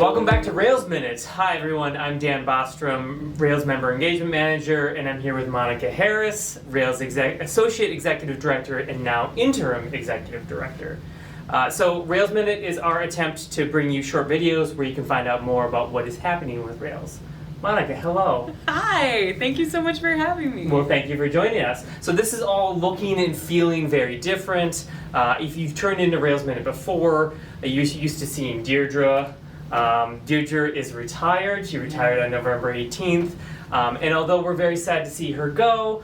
Welcome back to Rails Minutes. Hi everyone, I'm Dan Bostrom, Rails Member Engagement Manager, and I'm here with Monica Harris, Rails Associate Executive Director and now Interim Executive Director. So Rails Minute is our attempt to bring you short videos where you can find out more about what is happening with Rails. Monica, hello. Hi, thank you so much for having me. Well, thank you for joining us. So this is all looking and feeling very different. If you've turned into Rails Minute before, you're used to seeing Deirdre. Deirdre is retired. She retired on November 18th. And although we're very sad to see her go,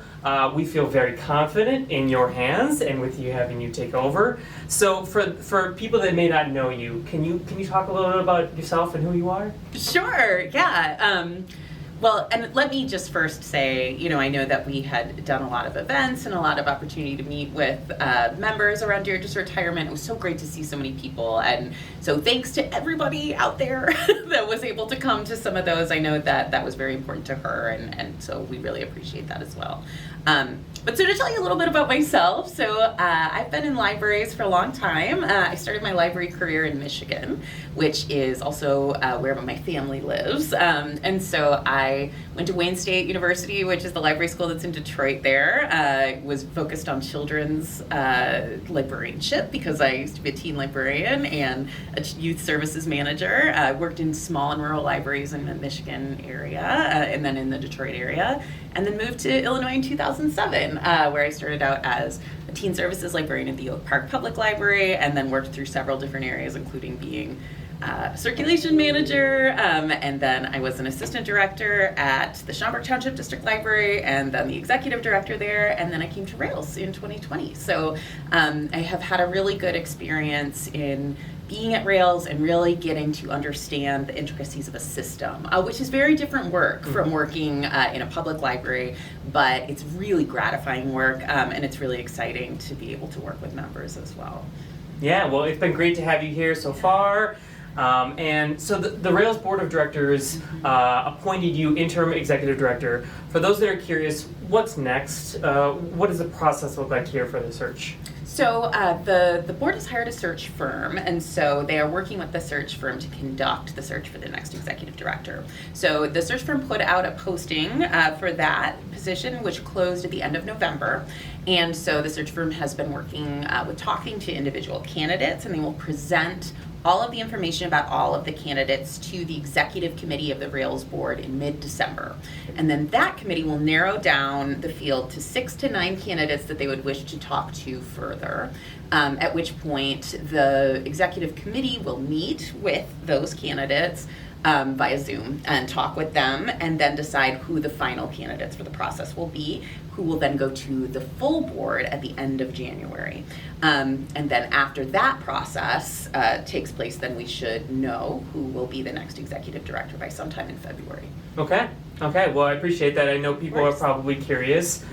we feel very confident in your hands and with you having you take over. So for people that may not know you, can you talk a little bit about yourself and who you are? Sure, yeah. Well, and let me just first say, I know that we had done a lot of events and a lot of opportunity to meet with members around Deirdre's retirement. It was so great to see so many people. And so thanks to everybody out there that was able to come to some of those. I know that was very important to her, and so we really appreciate that as well. But so to tell you a little bit about myself, so I've been in libraries for a long time. I started my library career in Michigan, which is also where my family lives. And so I went to Wayne State University, which is the library school that's in Detroit there. I was focused on children's librarianship because I used to be a teen librarian and a youth services manager. I worked in small and rural libraries in the Michigan area and then in the Detroit area. And then moved to Illinois in 2007, where I started out as a teen services librarian at the Oak Park Public Library, and then worked through several different areas, including being circulation manager, and then I was an assistant director at the Schaumburg Township District Library, and then the executive director there, and then I came to Rails in 2020. So I have had a really good experience in being at Rails and really getting to understand the intricacies of a system, which is very different work from working in a public library, but it's really gratifying work, and it's really exciting to be able to work with members as well. Yeah, well, it's been great to have you here so far. And so the Rails Board of Directors appointed you Interim Executive Director. For those that are curious, what's next? What does the process look like here for the search? So the board has hired a search firm, and so they are working with the search firm to conduct the search for the next executive director. So the search firm put out a posting for that position, which closed at the end of November. And so the search firm has been working with talking to individual candidates, and they will present all of the information about all of the candidates to the executive committee of the Rails board in mid-December. And then that committee will narrow down the field to 6 to 9 candidates that they would wish to talk to further, at which point the executive committee will meet with those candidates via Zoom and talk with them, and then decide who the final candidates for the process will be, who will then go to the full board at the end of January. And then after that process takes place, then we should know who will be the next executive director by sometime in February. Okay, well, I appreciate that. I know people are probably curious.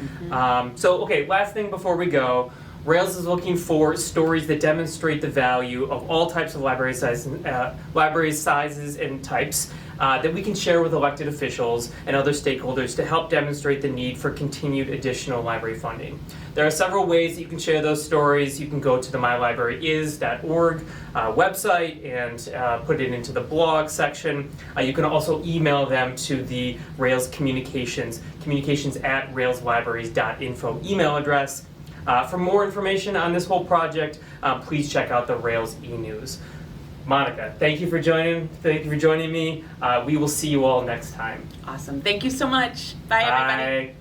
So, last thing before we go. Rails is looking for stories that demonstrate the value of all types of library sizes and types that we can share with elected officials and other stakeholders to help demonstrate the need for continued additional library funding. There are several ways that you can share those stories. You can go to the mylibraryis.org website and put it into the blog section. You can also email them to the Rails communications at railslibraries.info email address. For more information on this whole project, please check out the Rails e-news. Monica, thank you for joining me. We will see you all next time. Awesome. Thank you so much. Bye, everybody. Bye.